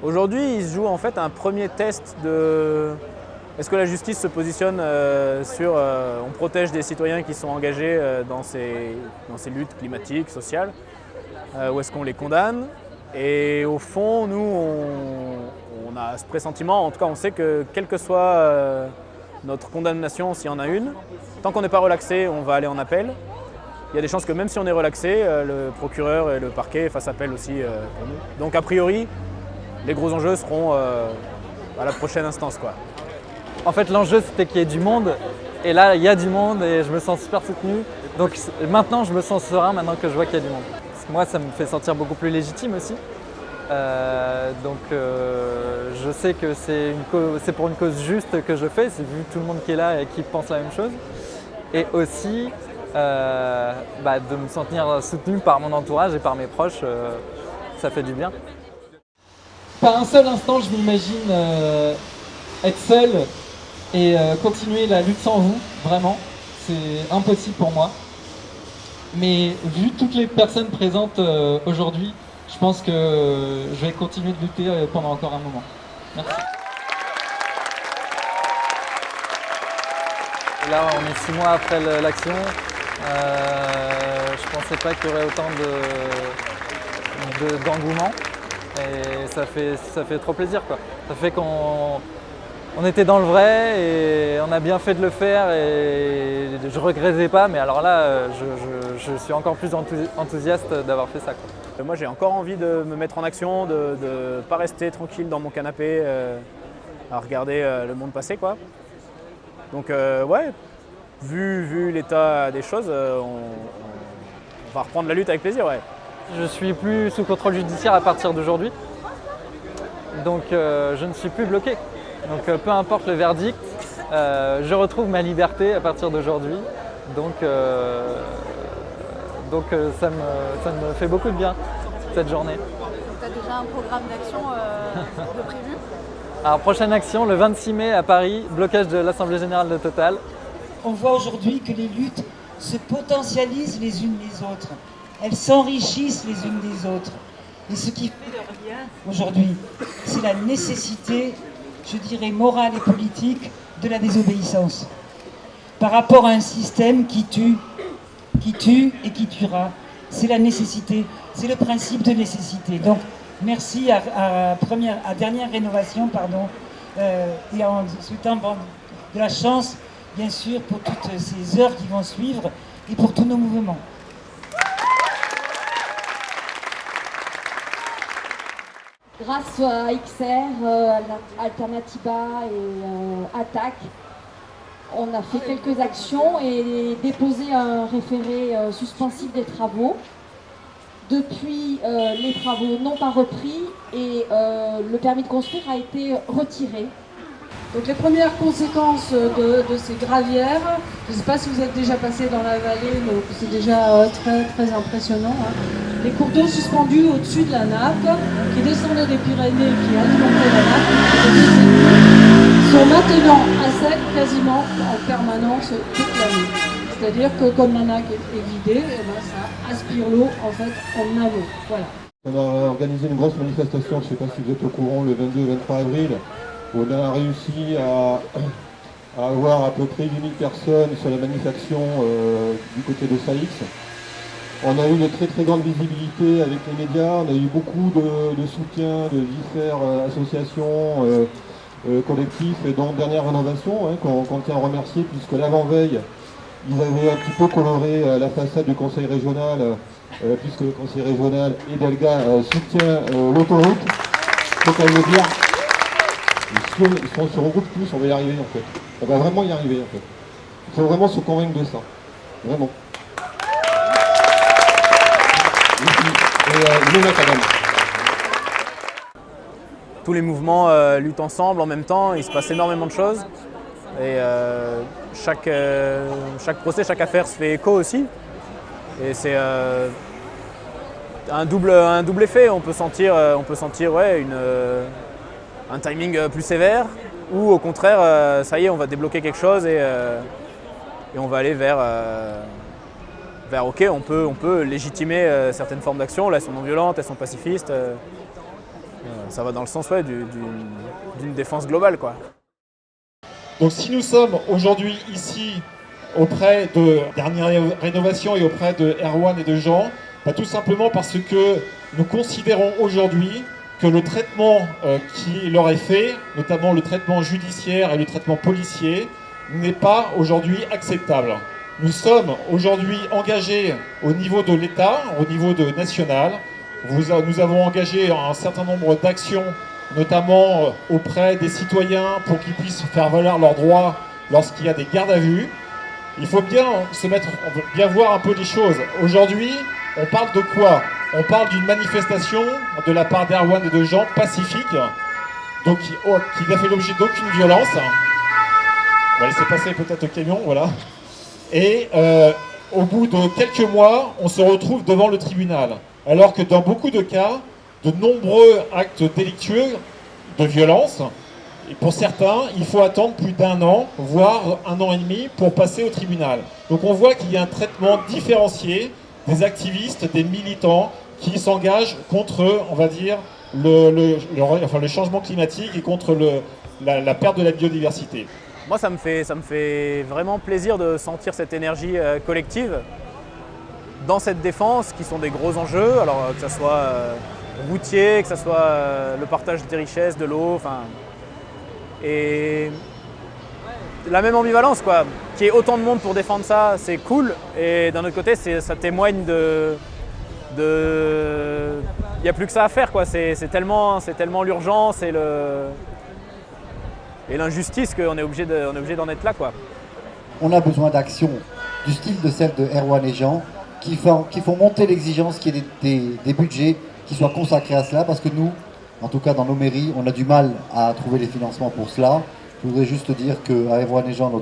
Aujourd'hui, il se joue en fait un premier test de est-ce que la justice se positionne sur on protège des citoyens qui sont engagés dans ces luttes climatiques, sociales, ou est-ce qu'on les condamne? Et au fond, nous, on a ce pressentiment, en tout cas on sait que quelle que soit notre condamnation, s'il y en a une, tant qu'on n'est pas relaxé, on va aller en appel. Il y a des chances que même si on est relaxé, le procureur et le parquet fassent appel aussi pour nous. Donc a priori, les gros enjeux seront à la prochaine instance, quoi. En fait, l'enjeu, c'était qu'il y ait du monde. Et là, il y a du monde et je me sens super soutenu. Donc maintenant, je me sens serein maintenant que je vois qu'il y a du monde. Parce que moi, ça me fait sentir beaucoup plus légitime aussi. Je sais que c'est pour une cause juste que je fais. C'est vu tout le monde qui est là et qui pense la même chose. Et aussi de me sentir soutenu par mon entourage et par mes proches, ça fait du bien. Pas un seul instant, je m'imagine être seul et continuer la lutte sans vous, vraiment. C'est impossible pour moi. Mais vu toutes les personnes présentes aujourd'hui, je pense que je vais continuer de lutter pendant encore un moment. Merci. Là, on est 6 mois après l'action. Je pensais pas qu'il y aurait autant d'engouement. Et ça fait trop plaisir, quoi. Ça fait qu'on était dans le vrai et on a bien fait de le faire et je regrettais pas, mais alors là je suis encore plus enthousiaste d'avoir fait ça, quoi. Moi j'ai encore envie de me mettre en action, de ne pas rester tranquille dans mon canapé à regarder le monde passer, quoi. Donc ouais, vu l'état des choses, on va reprendre la lutte avec plaisir, ouais. Je suis plus sous contrôle judiciaire à partir d'aujourd'hui, donc je ne suis plus bloqué. Donc peu importe le verdict, je retrouve ma liberté à partir d'aujourd'hui. Donc ça me fait beaucoup de bien cette journée. Tu as déjà un programme d'action de prévu? Alors prochaine action, le 26 mai à Paris, blocage de l'Assemblée Générale de Total. On voit aujourd'hui que les luttes se potentialisent les unes les autres. Elles s'enrichissent les unes des autres. Et ce qui fait leur lien aujourd'hui, c'est la nécessité, je dirais, morale et politique de la désobéissance. Par rapport à un système qui tue et qui tuera, c'est la nécessité, c'est le principe de nécessité. Donc, merci à Dernière Rénovation, et en souhaitant de la chance, bien sûr, pour toutes ces heures qui vont suivre et pour tous nos mouvements. Grâce à XR, Alternativa et Attac, on a fait quelques actions et déposé un référé suspensif des travaux. Depuis, les travaux n'ont pas repris et le permis de construire a été retiré. Donc les premières conséquences de ces gravières, je ne sais pas si vous êtes déjà passé dans la vallée, donc c'est déjà très très impressionnant. Les cours d'eau suspendus au-dessus de la nappe, qui descendaient des Pyrénées, qui alimentaient la nappe, sont maintenant à sec quasiment en permanence toute l'année. C'est-à-dire que comme la nappe est vidée, ça aspire l'eau en fait en amont. Voilà. On a organisé une grosse manifestation, je ne sais pas si vous êtes au courant, le 22-23 avril. On a réussi à avoir à peu près 8000 personnes sur la manifestation du côté de Saïx. On a eu une très très grande visibilité avec les médias, on a eu beaucoup de soutien de différentes associations, collectifs et donc Dernière Rénovation, qu'on tient à remercier puisque l'avant-veille, ils avaient un petit peu coloré la façade du conseil régional, puisque le conseil régional et Delga soutient l'autoroute. Faut quand même le dire. Si on se regroupe tous, on va y arriver en fait. On va vraiment y arriver en fait. Il faut vraiment se convaincre de ça. Vraiment. Tous les mouvements luttent ensemble en même temps, il se passe énormément de choses. Et chaque procès, chaque affaire se fait écho aussi. Et c'est un double effet. On peut sentir ouais, un timing plus sévère, ou au contraire, ça y est, on va débloquer quelque chose et on va aller vers ok, on peut légitimer certaines formes d'action. Là, elles sont non violentes, elles sont pacifistes. ça va dans le sens d'une défense globale, quoi. Donc si nous sommes aujourd'hui ici auprès de Dernière Rénovation et auprès de Erwan et de Jean, tout simplement parce que nous considérons aujourd'hui que le traitement qui leur est fait, notamment le traitement judiciaire et le traitement policier, n'est pas aujourd'hui acceptable. Nous sommes aujourd'hui engagés au niveau de l'État, au niveau national. Nous avons engagé un certain nombre d'actions, notamment auprès des citoyens pour qu'ils puissent faire valoir leurs droits lorsqu'il y a des gardes à vue. Il faut bien bien voir un peu les choses. Aujourd'hui, on parle de quoi? On parle d'une manifestation de la part d'Erwan et de Jean pacifique, donc qui n'a fait l'objet d'aucune violence. On va laisser passer peut-être le camion, voilà. Et au bout de quelques mois, on se retrouve devant le tribunal. Alors que dans beaucoup de cas, de nombreux actes délictueux de violence, et pour certains, il faut attendre plus d'1 an, voire 1 an et demi pour passer au tribunal. Donc on voit qu'il y a un traitement différencié des activistes, des militants qui s'engagent contre, on va dire, le changement climatique et contre la perte de la biodiversité. Moi, ça me fait vraiment plaisir de sentir cette énergie collective dans cette défense, qui sont des gros enjeux, alors que ce soit routier, que ce soit le partage des richesses, de l'eau, enfin... Et la même ambivalence, quoi. Qu'il y ait autant de monde pour défendre ça, c'est cool, et d'un autre côté, ça témoigne il n'y a plus que ça à faire, quoi. C'est tellement l'urgence et l'injustice qu'on est obligé d'en être là, quoi. On a besoin d'actions du style de celle de Erwan et Jean qui font monter l'exigence, qu'il y ait des budgets qui soient consacrés à cela, parce que nous, en tout cas dans nos mairies, on a du mal à trouver les financements pour cela. Je voudrais juste dire qu'à Erwan et Jean,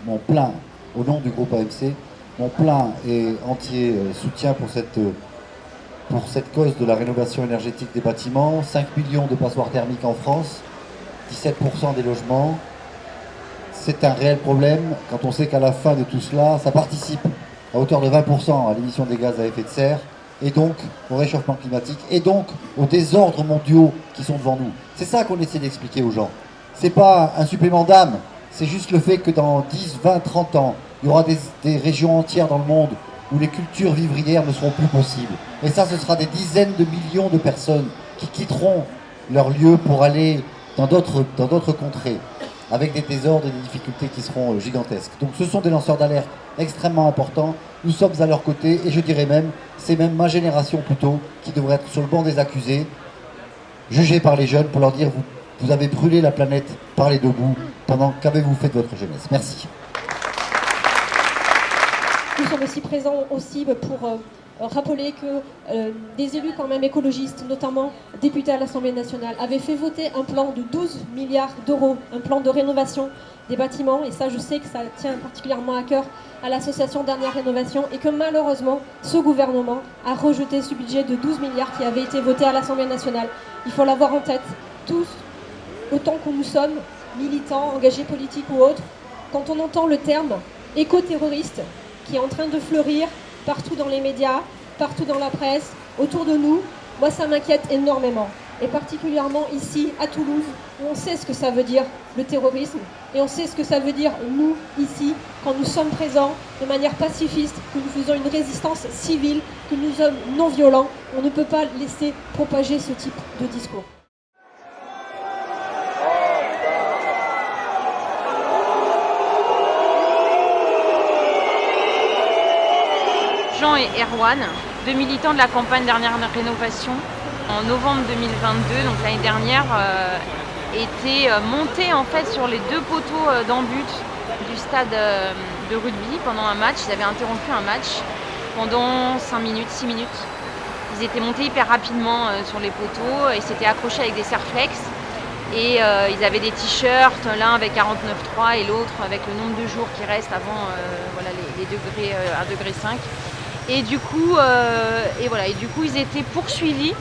mon plein, au nom du groupe AMC, mon plein et entier soutien pour cette cause de la rénovation énergétique des bâtiments. 5 millions de passoires thermiques en France, 17% des logements. C'est un réel problème quand on sait qu'à la fin de tout cela, ça participe à hauteur de 20% à l'émission des gaz à effet de serre, et donc au réchauffement climatique, et donc aux désordres mondiaux qui sont devant nous. C'est ça qu'on essaie d'expliquer aux gens. C'est pas un supplément d'âme, c'est juste le fait que dans 10, 20, 30 ans, il y aura des régions entières dans le monde où les cultures vivrières ne seront plus possibles. Et ça, ce sera des dizaines de millions de personnes qui quitteront leur lieu pour aller dans d'autres contrées, avec des désordres et des difficultés qui seront gigantesques. Donc ce sont des lanceurs d'alerte extrêmement importants. Nous sommes à leur côté, et je dirais même, c'est même ma génération plutôt, qui devrait être sur le banc des accusés, jugée par les jeunes, pour leur dire vous avez brûlé la planète par les deux bouts, pendant qu'avez-vous fait de votre jeunesse? Merci. Nous sommes aussi présents pour rappeler que des élus quand même écologistes, notamment députés à l'Assemblée nationale, avaient fait voter un plan de 12 milliards d'euros, un plan de rénovation des bâtiments, et ça je sais que ça tient particulièrement à cœur à l'association Dernière Rénovation, et que malheureusement ce gouvernement a rejeté ce budget de 12 milliards qui avait été voté à l'Assemblée nationale. Il faut l'avoir en tête, tous, autant que nous sommes, militants, engagés politiques ou autres, quand on entend le terme éco-terroriste qui est en train de fleurir partout dans les médias, partout dans la presse, autour de nous, moi ça m'inquiète énormément. Et particulièrement ici, à Toulouse, où on sait ce que ça veut dire le terrorisme, et on sait ce que ça veut dire nous, ici, quand nous sommes présents de manière pacifiste, que nous faisons une résistance civile, que nous sommes non violents. On ne peut pas laisser propager ce type de discours. Jean et Erwan, deux militants de la campagne Dernière Rénovation, en novembre 2022, donc l'année dernière, étaient montés en fait sur les deux poteaux d'en-but du stade de rugby pendant un match. Ils avaient interrompu un match pendant 5 minutes, 6 minutes. Ils étaient montés hyper rapidement sur les poteaux et s'étaient accrochés avec des serflex. Et ils avaient des t-shirts, l'un avec 49,3 et l'autre avec le nombre de jours qui restent avant les degrés, 1,5 degré. Et du coup, ils étaient poursuivis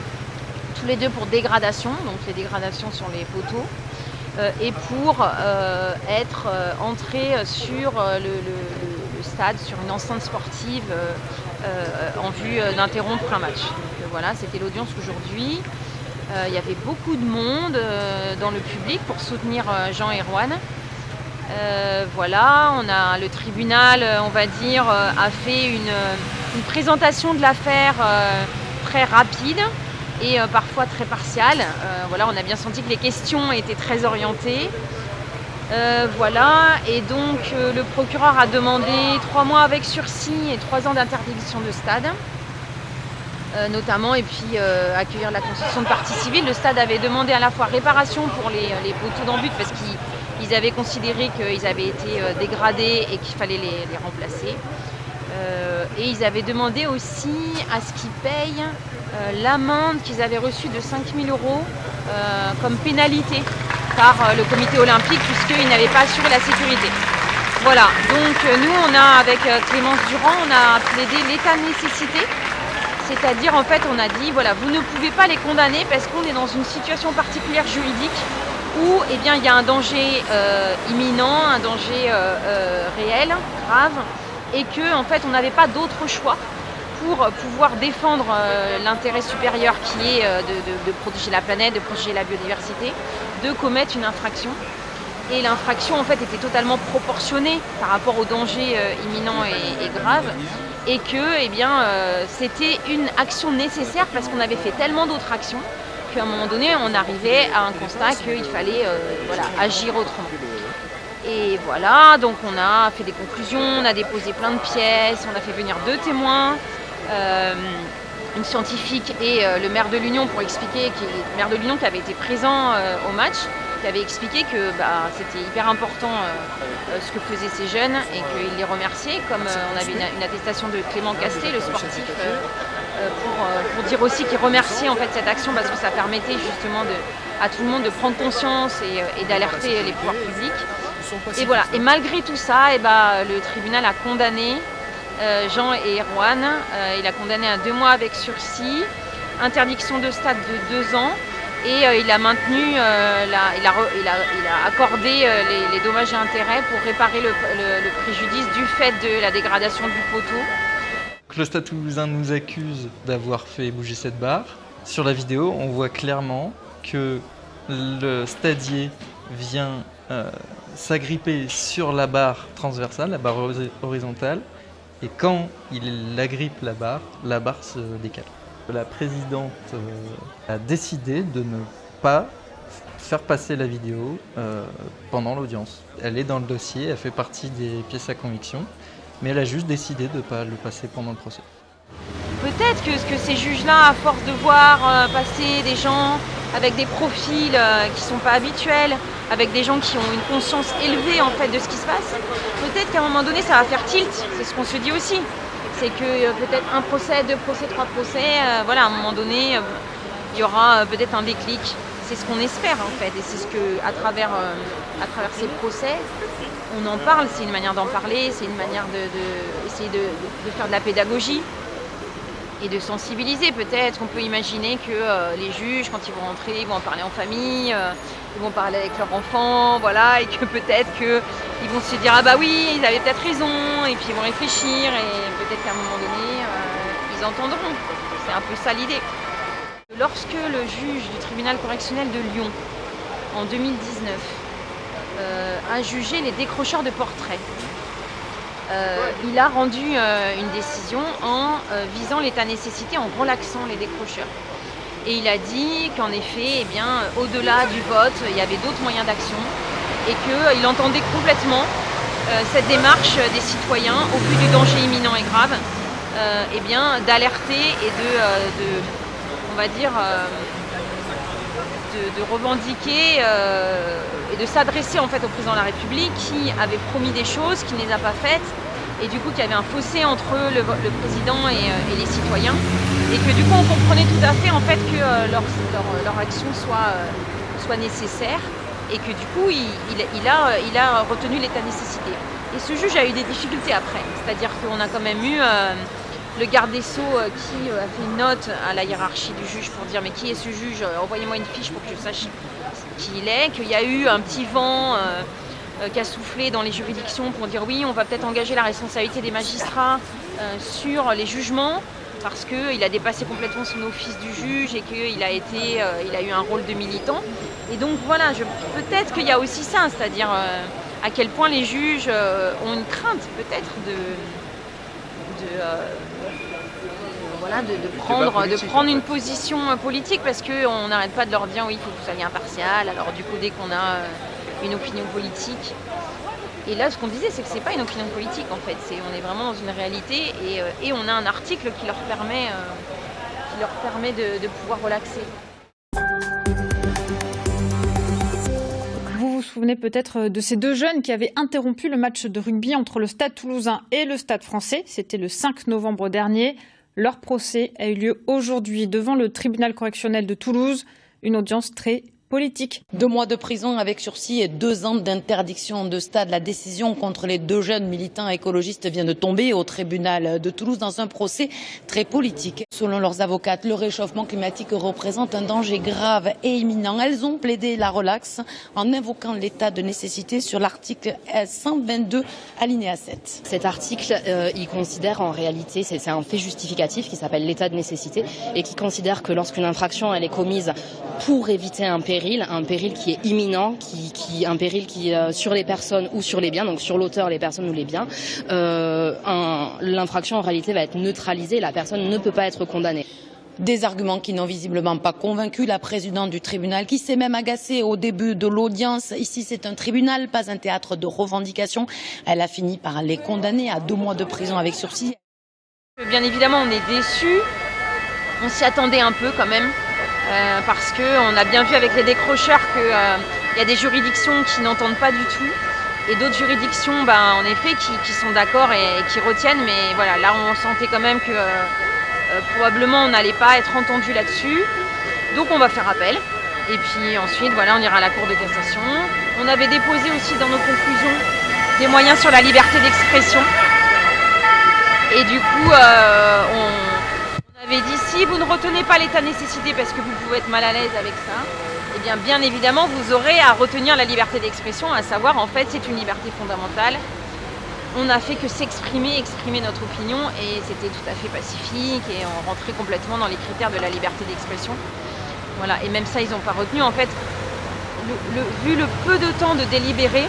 tous les deux pour dégradation, donc les dégradations sur les poteaux, et pour être entrés sur le stade, sur une enceinte sportive en vue d'interrompre un match. Donc voilà, c'était l'audience aujourd'hui. Il y avait beaucoup de monde dans le public pour soutenir Jean et Erwan. Voilà, le tribunal, on va dire, a fait une présentation de l'affaire très rapide et parfois très partiale. Voilà, on a bien senti que les questions étaient très orientées. Voilà, et donc le procureur a demandé 3 mois avec sursis et 3 ans d'interdiction de stade, notamment, et puis accueillir la constitution de partie civile. Le stade avait demandé à la fois réparation pour les poteaux d'en-but parce qu'ils avaient considéré qu'ils avaient été dégradés et qu'il fallait les remplacer. Et ils avaient demandé aussi à ce qu'ils payent l'amende qu'ils avaient reçue de 5 000 € comme pénalité par le comité olympique puisqu'ils n'avaient pas assuré la sécurité. Voilà, donc nous avec Clémence Durand, on a plaidé l'état de nécessité, c'est-à-dire en fait on a dit voilà, vous ne pouvez pas les condamner parce qu'on est dans une situation particulière juridique où eh bien, il y a un danger imminent, un danger réel, grave, et que en fait on n'avait pas d'autre choix pour pouvoir défendre l'intérêt supérieur qui est de protéger la planète, de protéger la biodiversité, de commettre une infraction. Et l'infraction en fait était totalement proportionnée par rapport au danger imminent et grave, et que eh bien, c'était une action nécessaire parce qu'on avait fait tellement d'autres actions qu'à un moment donné on arrivait à un constat qu'il fallait voilà, agir autrement. Et voilà, donc on a fait des conclusions, on a déposé plein de pièces, on a fait venir 2 témoins, une scientifique et le maire de l'Union pour expliquer, le maire de l'Union qui avait été présent au match, qui avait expliqué que c'était hyper important ce que faisaient ces jeunes et qu'il les remerciait, comme on avait une attestation de Clément Castet, le sportif, pour dire aussi qu'il remerciait en fait cette action parce que ça permettait justement à tout le monde de prendre conscience et d'alerter les pouvoirs publics. Et voilà. Et malgré tout ça, le tribunal a condamné Jean et Erwan. Il a condamné à 2 mois avec sursis, interdiction de stade de 2 ans, et il a maintenu, il a accordé les dommages et intérêts pour réparer le préjudice du fait de la dégradation du poteau. Le Stade Toulousain nous accuse d'avoir fait bouger cette barre. Sur la vidéo, on voit clairement que le stadier vient s'agripper sur la barre transversale, la barre horizontale, et quand il agrippe la barre se décale. La présidente a décidé de ne pas faire passer la vidéo pendant l'audience. Elle est dans le dossier, elle fait partie des pièces à conviction, mais elle a juste décidé de ne pas le passer pendant le procès. Peut-être que ces juges-là, à force de voir passer des gens avec des profils qui ne sont pas habituels, avec des gens qui ont une conscience élevée en fait de ce qui se passe, peut-être qu'à un moment donné ça va faire tilt, c'est ce qu'on se dit aussi. C'est que peut-être 1 procès, 2 procès, 3 procès, voilà, à un moment donné il y aura peut-être un déclic. C'est ce qu'on espère en fait, et c'est ce que à travers ces procès, on en parle, c'est une manière d'en parler, c'est une manière d'essayer de faire de la pédagogie et de sensibiliser. Peut-être on peut imaginer que les juges, quand ils vont rentrer, ils vont en parler en famille, ils vont parler avec leurs enfants, voilà, et que peut-être qu'ils vont se dire ah bah oui, ils avaient peut-être raison, et puis ils vont réfléchir, et peut-être qu'à un moment donné, ils entendront. C'est un peu ça l'idée. Lorsque le juge du tribunal correctionnel de Lyon, en 2019, a jugé les décrocheurs de portraits, il a rendu une décision en visant l'état de nécessité, en relaxant les décrocheurs. Et il a dit qu'en effet, eh bien, au-delà du vote, il y avait d'autres moyens d'action et qu'il entendait complètement cette démarche des citoyens, au vu du danger imminent et grave, eh bien, d'alerter et on va dire, de revendiquer et de s'adresser en fait au président de la République qui avait promis des choses, qui ne les a pas faites, et du coup qu'il y avait un fossé entre le président et les citoyens, et que du coup on comprenait tout à fait en fait que leur action soit nécessaire, et que du coup il a retenu l'état de nécessité. Et ce juge a eu des difficultés après, c'est-à-dire qu'on a quand même eu le garde des Sceaux qui a fait une note à la hiérarchie du juge pour dire mais qui est ce juge, envoyez-moi une fiche pour que je sache qui il est, qu'il y a eu un petit vent qui a soufflé dans les juridictions pour dire oui, on va peut-être engager la responsabilité des magistrats sur les jugements, parce qu'il a dépassé complètement son office du juge et qu'il a eu un rôle de militant. Et donc voilà, peut-être qu'il y a aussi ça, c'est-à-dire à quel point les juges ont une crainte peut-être de prendre une position politique, parce qu'on n'arrête pas de leur dire oui, il faut que vous soyez impartial. Alors du coup, dès qu'on a une opinion politique, et là ce qu'on disait, c'est que c'est pas une opinion politique en fait, on est vraiment dans une réalité, et on a un article qui leur permet de pouvoir relaxer. Vous vous souvenez peut-être de ces deux jeunes qui avaient interrompu le match de rugby entre le Stade Toulousain et le Stade Français. C'était le 5 novembre dernier. Leur procès a eu lieu aujourd'hui devant le tribunal correctionnel de Toulouse. Une audience très politique. 2 mois de prison avec sursis et 2 ans d'interdiction de stade. La décision contre les 2 jeunes militants écologistes vient de tomber au tribunal de Toulouse dans un procès très politique. Selon leurs avocates, le réchauffement climatique représente un danger grave et imminent. Elles ont plaidé la relaxe en invoquant l'état de nécessité sur l'article 122 alinéa 7. Cet article, il considère en réalité, c'est un fait justificatif qui s'appelle l'état de nécessité et qui considère que lorsqu'une infraction elle est commise pour éviter un péril qui est imminent, un péril qui sur les personnes ou sur les biens, donc sur l'auteur, les personnes ou les biens, l'infraction en réalité va être neutralisée, la personne ne peut pas être condamnée. Des arguments qui n'ont visiblement pas convaincu la présidente du tribunal, qui s'est même agacée au début de l'audience. Ici, c'est un tribunal, pas un théâtre de revendication. Elle a fini par les condamner à 2 mois de prison avec sursis. Bien évidemment, on est déçus. On s'y attendait un peu quand même. Parce qu'on a bien vu avec les décrocheurs qu'il y a des juridictions qui n'entendent pas du tout et d'autres juridictions en effet qui sont d'accord et qui retiennent, mais voilà, là on sentait quand même que probablement on n'allait pas être entendu là-dessus, donc on va faire appel et puis ensuite voilà, on ira à la Cour de cassation. On avait déposé aussi dans nos conclusions des moyens sur la liberté d'expression et du coup on avait dit si vous ne retenez pas l'état de nécessité parce que vous pouvez être mal à l'aise avec ça, eh bien évidemment vous aurez à retenir la liberté d'expression, à savoir en fait c'est une liberté fondamentale. On n'a fait que exprimer notre opinion et c'était tout à fait pacifique et on rentrait complètement dans les critères de la liberté d'expression. Voilà, et même ça ils n'ont pas retenu en fait. Vu le peu de temps de délibérer,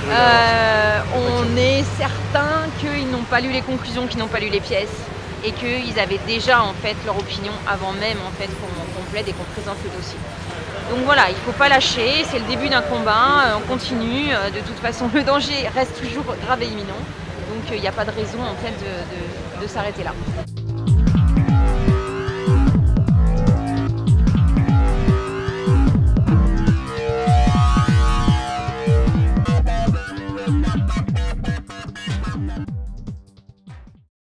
on est certain qu'ils n'ont pas lu les conclusions, qu'ils n'ont pas lu les pièces. Et qu'ils avaient déjà en fait leur opinion avant même en fait qu'on plaide et qu'on présente le dossier. Donc voilà, il ne faut pas lâcher, c'est le début d'un combat, on continue, de toute façon le danger reste toujours grave et imminent, donc il n'y a pas de raison en fait de s'arrêter là.